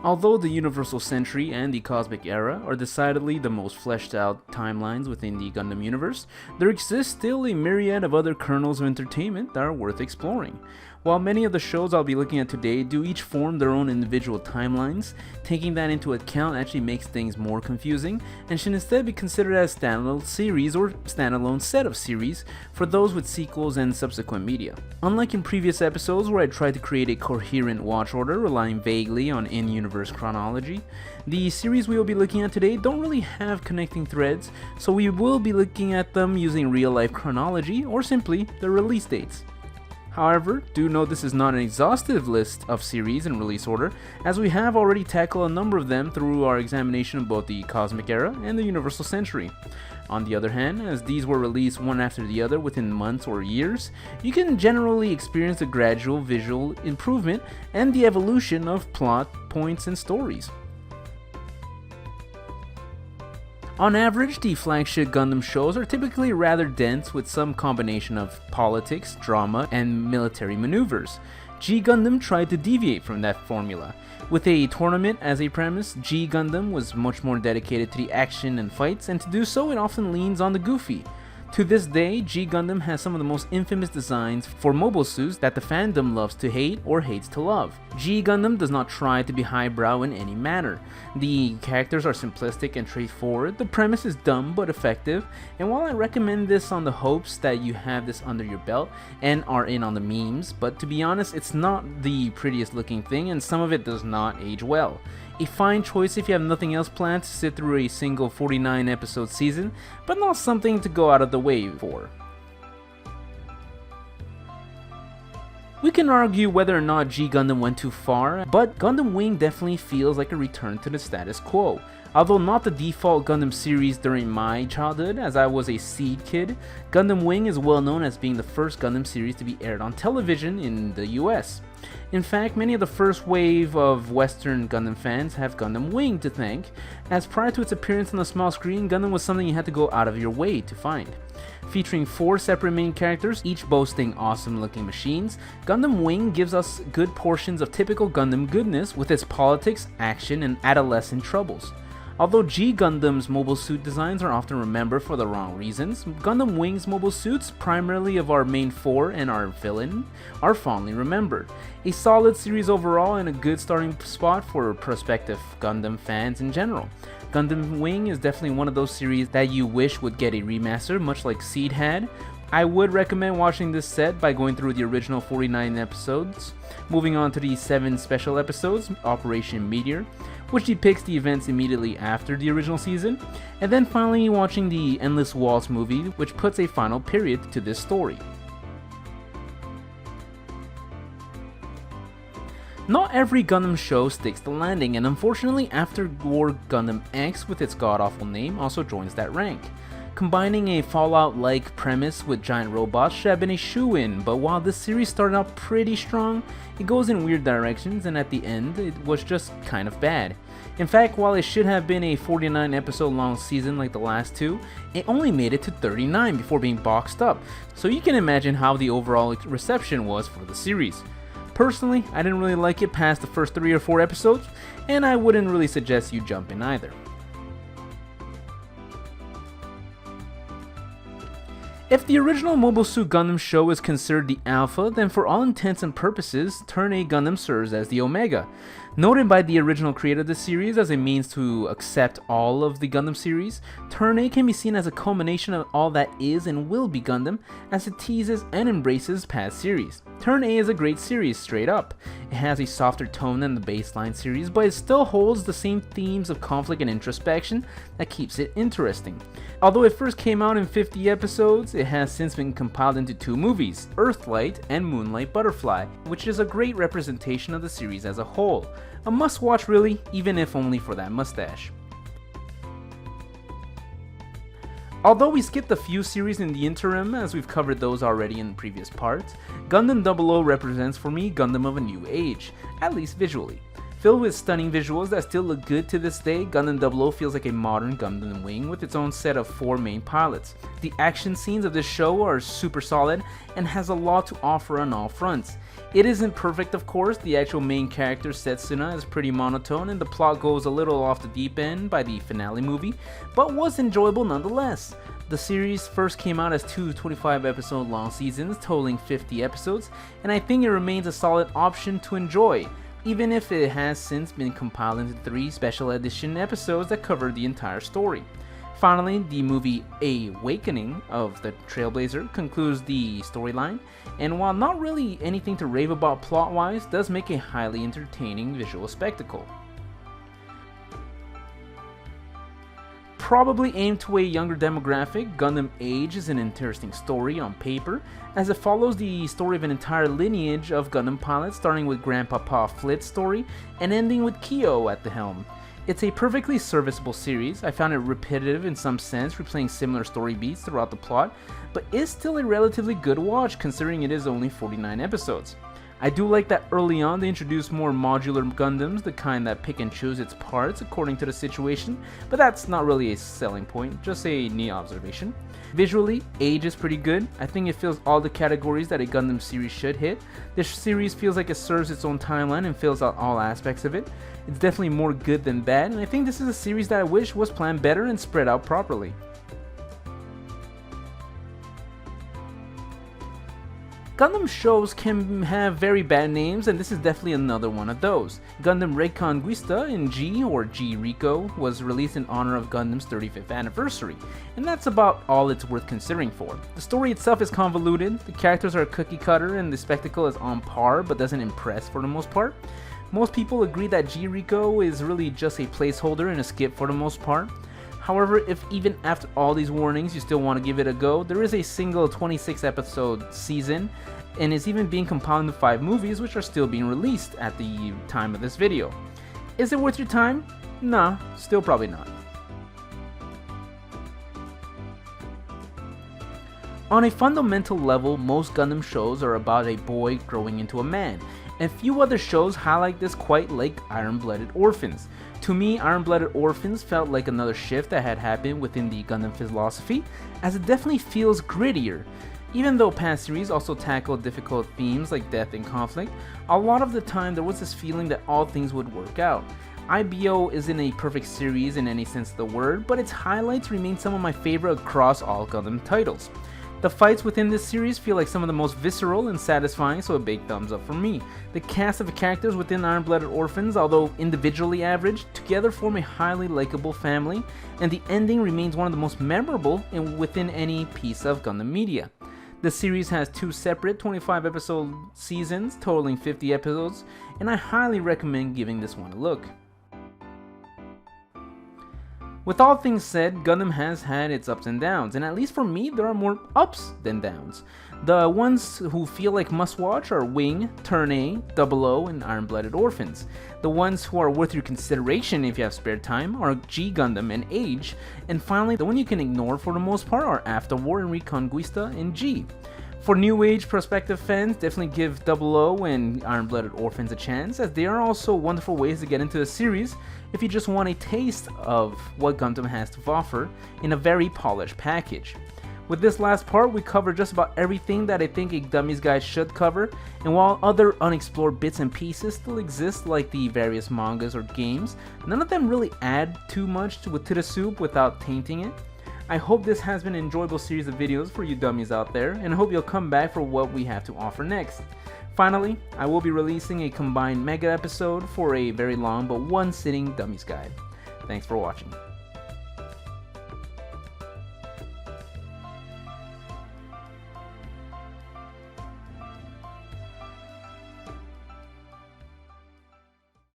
Although the Universal Century and the Cosmic Era are decidedly the most fleshed out timelines within the Gundam universe, there exists still a myriad of other kernels of entertainment that are worth exploring. While many of the shows I'll be looking at today do each form their own individual timelines, taking that into account actually makes things more confusing and should instead be considered as standalone series or standalone set of series for those with sequels and subsequent media. Unlike in previous episodes where I tried to create a coherent watch order relying vaguely on in-universe chronology, the series we will be looking at today don't really have connecting threads, so we will be looking at them using real-life chronology or simply their release dates. However, do note this is not an exhaustive list of series in release order, as we have already tackled a number of them through our examination of both the Cosmic Era and the Universal Century. On the other hand, as these were released one after the other within months or years, you can generally experience a gradual visual improvement and the evolution of plot, points, and stories. On average, the flagship Gundam shows are typically rather dense with some combination of politics, drama, and military maneuvers. G Gundam tried to deviate from that formula. With a tournament as a premise, G Gundam was much more dedicated to the action and fights, and to do so it often leans on the goofy. To this day, G Gundam has some of the most infamous designs for mobile suits that the fandom loves to hate or hates to love. G Gundam does not try to be highbrow in any manner. The characters are simplistic and straightforward, the premise is dumb but effective, and while I recommend this on the hopes that you have this under your belt and are in on the memes, but to be honest, it's not the prettiest looking thing and some of it does not age well. A fine choice if you have nothing else planned to sit through a single 49 episode season, but not something to go out of the way for. We can argue whether or not G Gundam went too far, but Gundam Wing definitely feels like a return to the status quo. Although not the default Gundam series during my childhood, as I was a seed kid, Gundam Wing is well known as being the first Gundam series to be aired on television in the US. In fact, many of the first wave of Western Gundam fans have Gundam Wing to thank, as prior to its appearance on the small screen, Gundam was something you had to go out of your way to find. Featuring 4 separate main characters, each boasting awesome looking machines, Gundam Wing gives us good portions of typical Gundam goodness with its politics, action, and adolescent troubles. Although G Gundam's mobile suit designs are often remembered for the wrong reasons, Gundam Wing's mobile suits, primarily of our main 4 and our villain, are fondly remembered. A solid series overall and a good starting spot for prospective Gundam fans in general. Gundam Wing is definitely one of those series that you wish would get a remaster, much like Seed had. I would recommend watching this set by going through the original 49 episodes, moving on to the 7 special episodes, Operation Meteor, which depicts the events immediately after the original season, and then finally watching the Endless Waltz movie, which puts a final period to this story. Not every Gundam show sticks the landing, and unfortunately After War Gundam X with its god-awful name also joins that rank. Combining a Fallout-like premise with giant robots should have been a shoo-in, but while this series started out pretty strong, it goes in weird directions and at the end it was just kind of bad. In fact, while it should have been a 49 episode long season like the last 2, it only made it to 39 before being boxed up, so you can imagine how the overall reception was for the series. Personally, I didn't really like it past the first 3 or 4 episodes, and I wouldn't really suggest you jump in either. If the original Mobile Suit Gundam show is considered the alpha, then for all intents and purposes, Turn A Gundam serves as the omega. Noted by the original creator of the series as a means to accept all of the Gundam series, Turn A can be seen as a culmination of all that is and will be Gundam, as it teases and embraces past series. Turn A is a great series, straight up. It has a softer tone than the baseline series, but it still holds the same themes of conflict and introspection that keeps it interesting. Although it first came out in 50 episodes, it has since been compiled into 2 movies, Earthlight and Moonlight Butterfly, which is a great representation of the series as a whole. A must-watch really, even if only for that mustache. Although we skipped a few series in the interim, as we've covered those already in previous parts, Gundam Double O represents for me Gundam of a new age, at least visually. Filled with stunning visuals that still look good to this day, Gundam Double O feels like a modern Gundam Wing with its own set of 4 main pilots. The action scenes of this show are super solid and has a lot to offer on all fronts. It isn't perfect, of course. The actual main character, Setsuna, is pretty monotone and the plot goes a little off the deep end by the finale movie, but was enjoyable nonetheless. The series first came out as two 25-episode long seasons totaling 50 episodes, and I think it remains a solid option to enjoy, even if it has since been compiled into 3 special edition episodes that cover the entire story. Finally, the movie Awakening of the Trailblazer concludes the storyline, and while not really anything to rave about plot-wise, does make a highly entertaining visual spectacle. Probably aimed to a younger demographic, Gundam Age is an interesting story on paper, as it follows the story of an entire lineage of Gundam pilots, starting with Grandpapa Flit's story and ending with Kyo at the helm. It's a perfectly serviceable series. I found it repetitive in some sense, replaying similar story beats throughout the plot, but is still a relatively good watch considering it is only 49 episodes. I do like that early on they introduced more modular Gundams, the kind that pick and choose its parts according to the situation, but that's not really a selling point, just a neat observation. Visually, Age is pretty good. I think it fills all the categories that a Gundam series should hit. This series feels like it serves its own timeline and fills out all aspects of it. It's definitely more good than bad, and I think this is a series that I wish was planned better and spread out properly. Gundam shows can have very bad names, and this is definitely another one of those. Gundam Reconquista in G, or G Rico, was released in honor of Gundam's 35th anniversary, and that's about all it's worth considering for. The story itself is convoluted, the characters are cookie cutter, and the spectacle is on par but doesn't impress for the most part. Most people agree that G Rico is really just a placeholder and a skip for the most part. However, if even after all these warnings you still want to give it a go, there is a single 26-episode season, and is even being compiled into 5 movies which are still being released at the time of this video. Is it worth your time? Nah, still probably not. On a fundamental level, most Gundam shows are about a boy growing into a man, and few other shows highlight this quite like Iron-Blooded Orphans. To me, Iron-Blooded Orphans felt like another shift that had happened within the Gundam philosophy, as it definitely feels grittier. Even though past series also tackled difficult themes like death and conflict, a lot of the time there was this feeling that all things would work out. IBO isn't a perfect series in any sense of the word, but its highlights remain some of my favorite across all Gundam titles. The fights within this series feel like some of the most visceral and satisfying, so a big thumbs up from me. The cast of characters within Iron-Blooded Orphans, although individually average, together form a highly likable family, and the ending remains one of the most memorable within any piece of Gundam media. The series has 2 separate 25-episode seasons totaling 50 episodes, and I highly recommend giving this one a look. With all things said, Gundam has had its ups and downs, and at least for me, there are more ups than downs. The ones who feel like must-watch are Wing, Turn A, Double O, and Iron-Blooded Orphans. The ones who are worth your consideration if you have spare time are G Gundam and Age, and finally, the one you can ignore for the most part are After War and Reconquista and G. For New Age prospective fans, definitely give Double O and Iron-Blooded Orphans a chance, as they are also wonderful ways to get into the series if you just want a taste of what Gundam has to offer in a very polished package. With this last part, we covered just about everything that I think a Dummies guide should cover, and while other unexplored bits and pieces still exist like the various mangas or games, none of them really add too much to the soup without tainting it. I hope this has been an enjoyable series of videos for you dummies out there, and I hope you'll come back for what we have to offer next. Finally, I will be releasing a combined mega episode for a very long but one-sitting dummies guide. Thanks for watching.